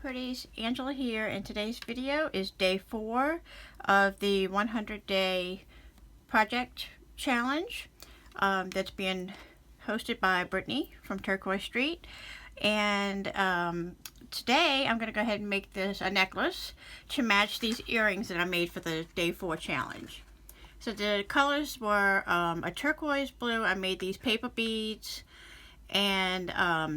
Pretties, Angela here, and today's video is day 4 of the 100-day project challenge that's being hosted by Brittany from Turquoise Street. And today I'm going to go ahead and make this a necklace to match these earrings that I made for the day 4 challenge. So the colors were a turquoise blue. I made these paper beads, and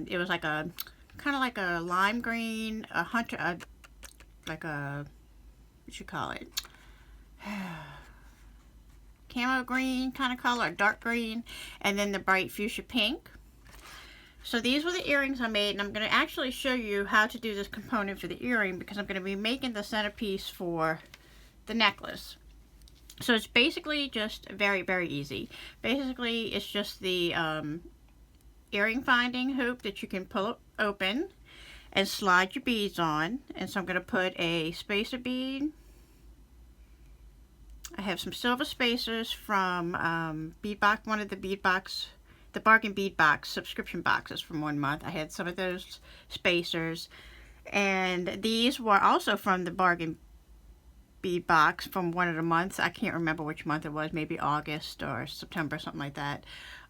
it was like a kind of like a lime green, like a, what you call it, camo green kind of color, dark green, and then the bright fuchsia pink. So these were the earrings I made, and I'm going to actually show you how to do this component for the earring because I'm going to be making the centerpiece for the necklace. So it's basically just very, very easy. Basically, it's just the earring finding hoop that you can pull open and slide your beads on. And so I'm going to put a spacer bead. I have some silver spacers from Beadbox, one of the Beadbox, the bargain bead box subscription boxes from 1 month. I had some of those spacers, and these were also from the bargain bead box from one of the months. I can't remember which month it was, maybe August or September, something like that.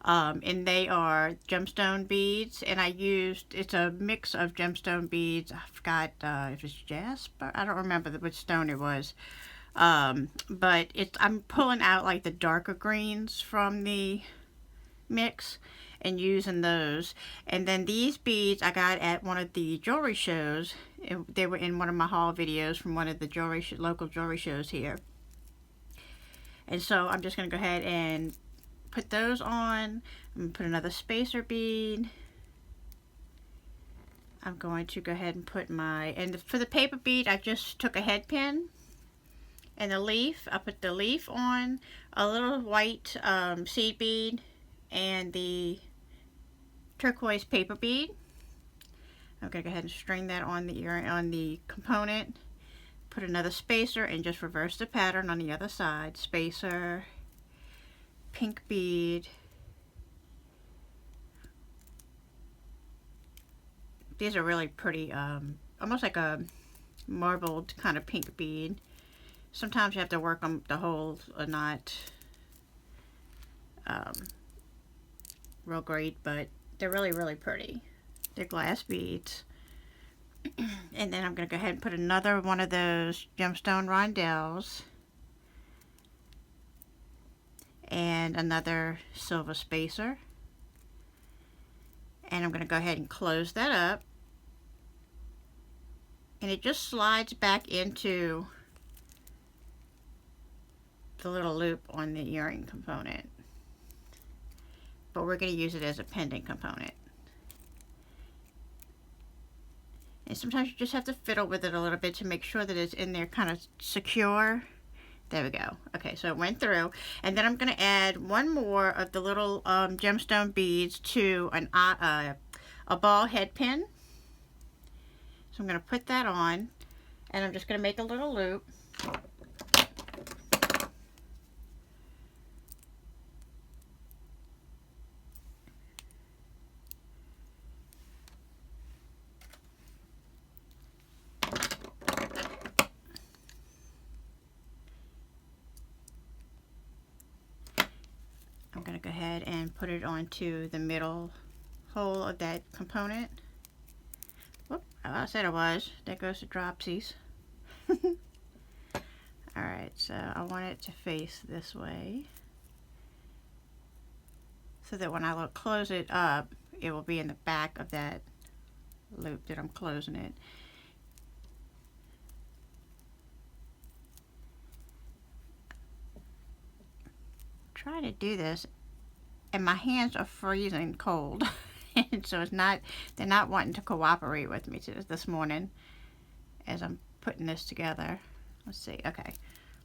And they are gemstone beads, and I used, it's a mix of gemstone beads. I forgot if it's jasper, I don't remember which stone it was. But I'm pulling out like the darker greens from the mix and using those. And then these beads I got at one of the jewelry shows. They were in one of my haul videos from one of the local jewelry shows here. And so I'm just going to go ahead and put those on. I'm going to put another spacer bead. I'm going to go ahead and put for the paper bead, I just took a head pin and the leaf. I put the leaf on, a little white seed bead, and the turquoise paper bead. I'm going to go ahead and string that on the component. Put another spacer and just reverse the pattern on the other side. Spacer, pink bead. These are really pretty, almost like a marbled kind of pink bead. Sometimes you have to work on the holes are not real great, but they're really, really pretty. They're glass beads. And then I'm going to go ahead and put another one of those gemstone rondelles and another silver spacer. And I'm going to go ahead and close that up. And it just slides back into the little loop on the earring component. But we're going to use it as a pendant component. And sometimes you just have to fiddle with it a little bit to make sure that it's in there kind of secure. There we go. Okay, so it went through. And then I'm going to add one more of the little gemstone beads to a ball head pin. So I'm going to put that on, and I'm just going to make a little loop. I'm going to go ahead and put it onto the middle hole of that component. Whoop, I said it was. There goes the dropsies. Alright, so I want it to face this way so that when I close it up, it will be in the back of that loop that I'm closing it. Trying to do this, and my hands are freezing cold. And so they're not wanting to cooperate with me this morning as I'm putting this together. Let's see. Okay,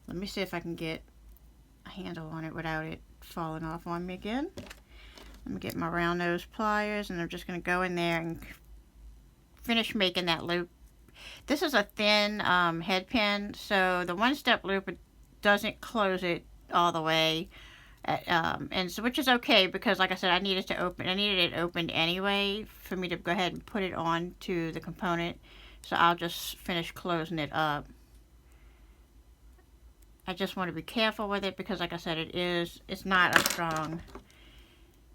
let me see if I can get a handle on it without it falling off on me again. Let me get my round nose pliers, and I'm just going to go in there and finish making that loop. This is a thin head pin, so the one-step loop doesn't close it all the way. And so, which is okay because, like I said, I needed it opened anyway for me to go ahead and put it on to the component So I'll just finish closing it up. I just want to be careful with it because, like I said, it's not a strong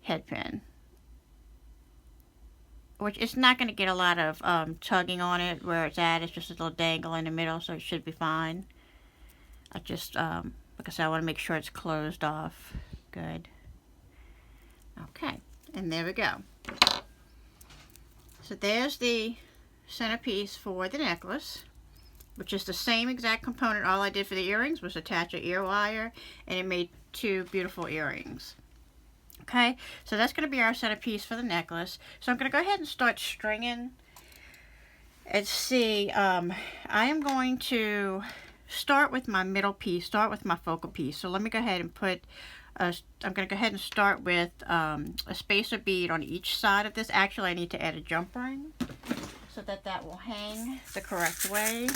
head pin. Which it's not going to get a lot of tugging on it where it's at. It's just a little dangle in the middle, so it should be fine. I just, like I said, I want to make sure it's closed off. Good. Okay, and there we go. So there's the centerpiece for the necklace, which is the same exact component. All I did for the earrings was attach an ear wire, and it made two beautiful earrings. Okay, so that's going to be our centerpiece for the necklace. So I'm going to go ahead and start stringing. And see, I am going to start with my middle piece, start with my focal piece. So let me go ahead and put, I'm going to go ahead and start with a spacer bead on each side of this. Actually, I need to add a jump ring so that will hang the correct way.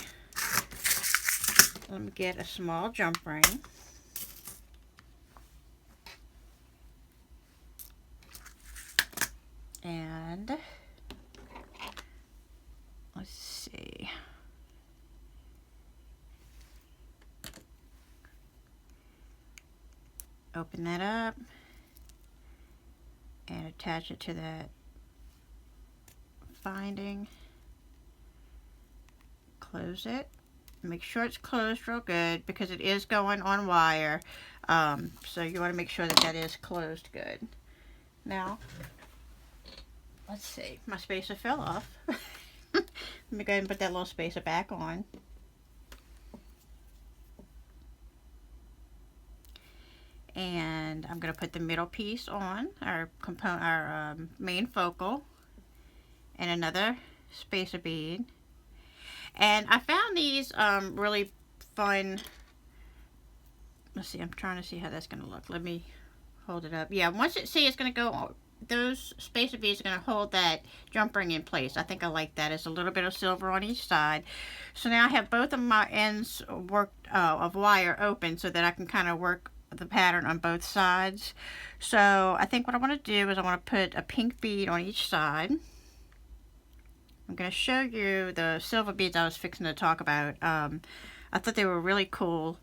Let me get a small jump ring. And let's see. Open that up and attach it to that binding. Close it. Make sure it's closed real good because it is going on wire. So you want to make sure that is closed good. Now, let's see. My spacer fell off. Let me go ahead and put that little spacer back on. And I'm going to put the middle piece on, our main focal, and another spacer bead. And I found these really fun. Let's see, I'm trying to see how that's going to look. Let me hold it up. Yeah, once it's going to go, those spacer beads are going to hold that jump ring in place. I think I like that. It's a little bit of silver on each side. So now I have both of my ends worked of wire open so that I can kind of work the pattern on both sides. So I think what I want to do is I want to put a pink bead on each side. I'm going to show you the silver beads I was fixing to talk about. I thought they were really cool.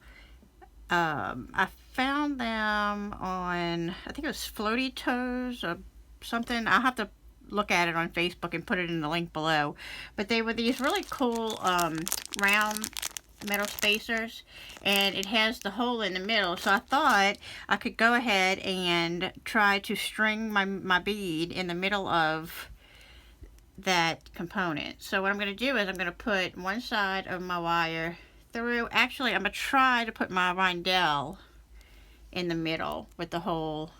I found them on, I think it was Floaty Toes or something. I'll have to look at it on Facebook and put it in the link below. But they were these really cool round metal spacers, and it has the hole in the middle. So I thought I could go ahead and try to string my bead in the middle of that component. So what I'm going to do is I'm going to put one side of my wire through. Actually, I'm going to try to put my rondelle in the middle with the hole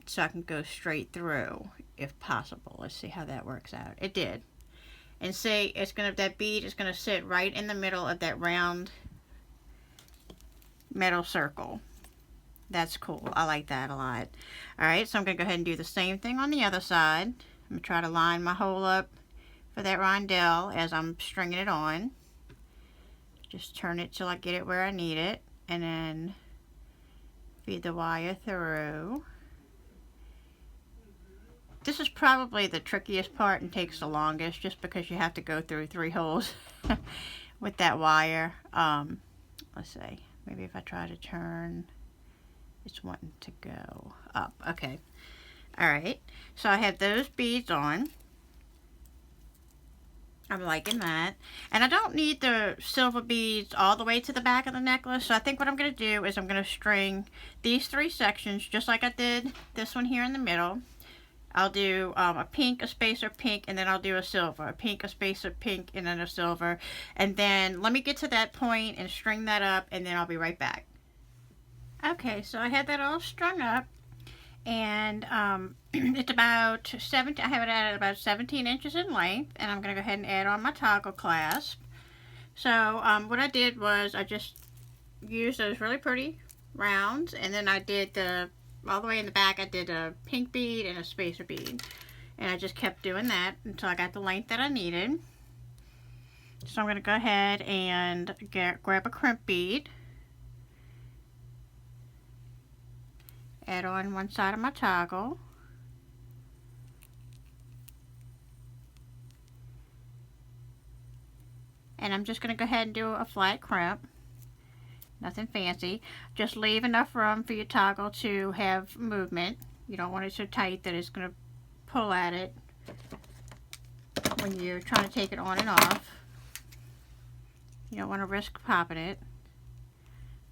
so I can go straight through if possible. Let's see how that works out. It did. And see, that bead is going to sit right in the middle of that round metal circle. That's cool. I like that a lot. Alright, so I'm going to go ahead and do the same thing on the other side. I'm going to try to line my hole up for that rondelle as I'm stringing it on. Just turn it till I get it where I need it. And then feed the wire through. This is probably the trickiest part and takes the longest just because you have to go through 3 holes with that wire. Let's see. Maybe if I try to turn, it's wanting to go up. Okay. Alright. So I have those beads on. I'm liking that. And I don't need the silver beads all the way to the back of the necklace. So I think what I'm going to do is I'm going to string these 3 sections just like I did this one here in the middle. I'll do a pink, a spacer pink, and then I'll do a silver. A pink, a spacer pink, and then a silver. And then let me get to that point and string that up, and then I'll be right back. Okay, so I had that all strung up. And it's about I have it at about 17 inches in length. And I'm going to go ahead and add on my toggle clasp. So what I did was I just used those really pretty rounds. And then I did all the way in the back, I did a pink bead and a spacer bead. And I just kept doing that until I got the length that I needed. So I'm going to go ahead and grab a crimp bead. Add on one side of my toggle. And I'm just going to go ahead and do a flat crimp. Nothing fancy. Just leave enough room for your toggle to have movement. You don't want it so tight that it's going to pull at it when you're trying to take it on and off. You don't want to risk popping it.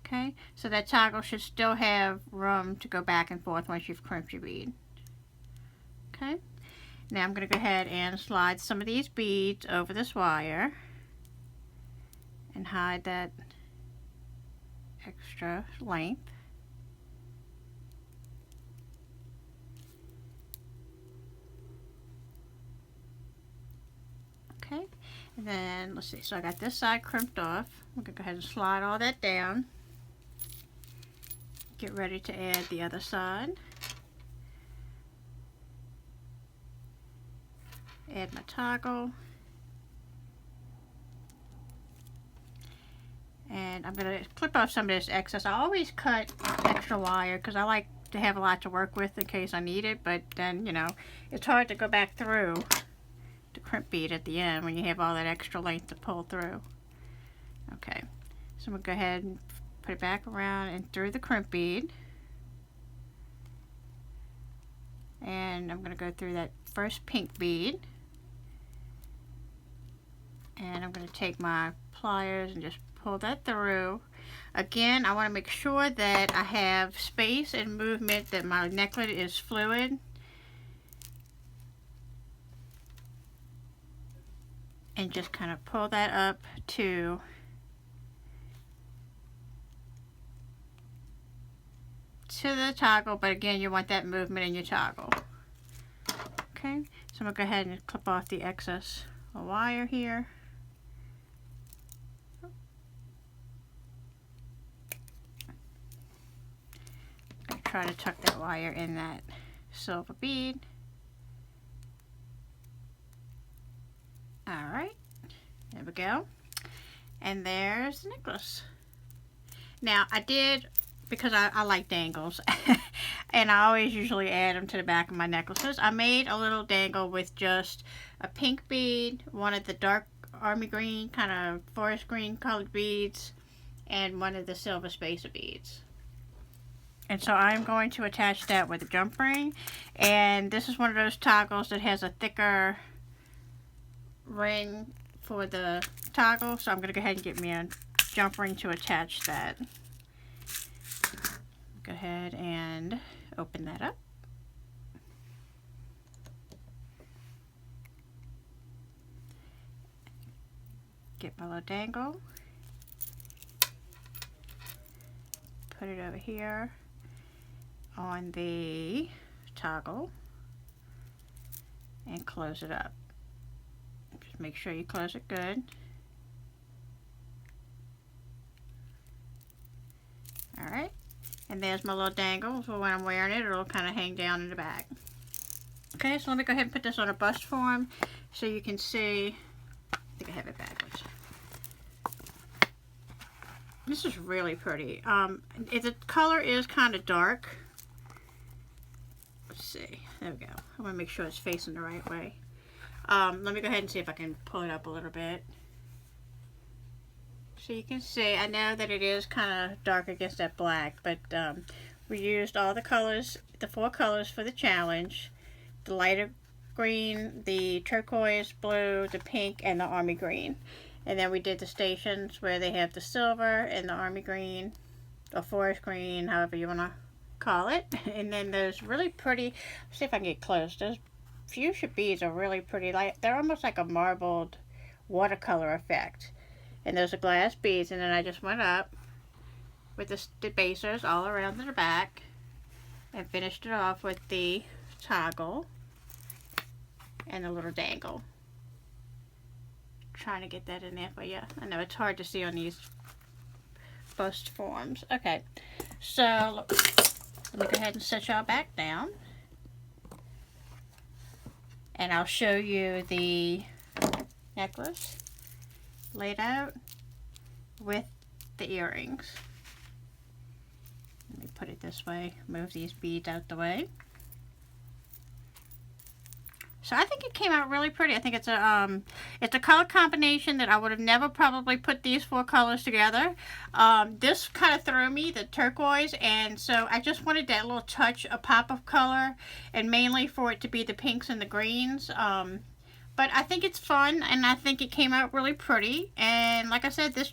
Okay, so that toggle should still have room to go back and forth once you've crimped your bead. Okay, now I'm going to go ahead and slide some of these beads over this wire and hide that extra length. Okay, and then let's see, so I got this side crimped off. I'm going to go ahead and slide all that down. Get ready to add the other side. Add my toggle. And I'm going to clip off some of this excess. I always cut extra wire because I like to have a lot to work with in case I need it, but then, you know, it's hard to go back through the crimp bead at the end when you have all that extra length to pull through. Okay, so I'm going to go ahead and put it back around and through the crimp bead. And I'm going to go through that first pink bead. And I'm going to take my pliers and just pull that through. Again, I want to make sure that I have space and movement, that my necklet is fluid. And just kind of pull that up to the toggle, but again, you want that movement in your toggle. Okay, so I'm going to go ahead and clip off the excess wire here. I'm going to try to tuck that wire in that silver bead. Alright, there we go. And there's the necklace. Now, I did, because I like dangles, and I always usually add them to the back of my necklaces, I made a little dangle with just a pink bead, one of the dark army green, kind of forest green colored beads, and one of the silver spacer beads. And so I'm going to attach that with a jump ring, and this is one of those toggles that has a thicker ring for the toggle, so I'm going to go ahead and get me a jump ring to attach that. Go ahead and open that up. Get my little dangle. Put it over here on the toggle and close it up. Just make sure you close it good. Alright. And there's my little dangle, so when I'm wearing it, it'll kind of hang down in the back. Okay, so let me go ahead and put this on a bust form so you can see. I think I have it backwards. This is really pretty. The color is kind of dark. Let's see. There we go. I want to make sure it's facing the right way. Let me go ahead and see if I can pull it up a little bit. So you can see, I know that it is kind of dark against that black, but we used all the colors, the 4 colors for the challenge. The lighter green, the turquoise blue, the pink, and the army green. And then we did the stations where they have the silver and the army green, or forest green, however you want to call it. And then those really pretty, let's see if I can get close, those fuchsia beads are really pretty. Like, they're almost like a marbled watercolor effect. And those are glass beads, and then I just went up with the spacers all around the back and finished it off with the toggle and the little dangle. Trying to get that in there for you. I know it's hard to see on these bust forms. Okay, so let me go ahead and set y'all back down, and I'll show you the necklace laid out with the earrings. Let me put it this way, move these beads out the way. So I think it came out really pretty. I think it's a color combination that I would have never probably put these 4 colors together. This kind of threw me, the turquoise, and so I just wanted that little touch, a pop of color, and mainly for it to be the pinks and the greens. But I think it's fun, and I think it came out really pretty. And like I said, this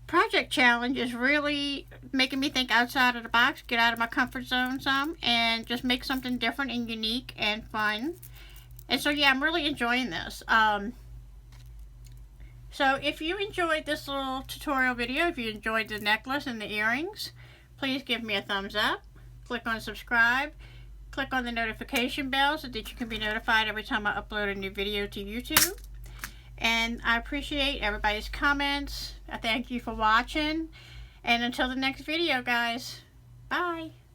project challenge is really making me think outside of the box, get out of my comfort zone some, and just make something different and unique and fun. And so yeah, I'm really enjoying this. So if you enjoyed this little tutorial video, if you enjoyed the necklace and the earrings, please give me a thumbs up, click on subscribe, click on the notification bell so that you can be notified every time I upload a new video to YouTube. And I appreciate everybody's comments. I thank you for watching. And until the next video, guys, bye.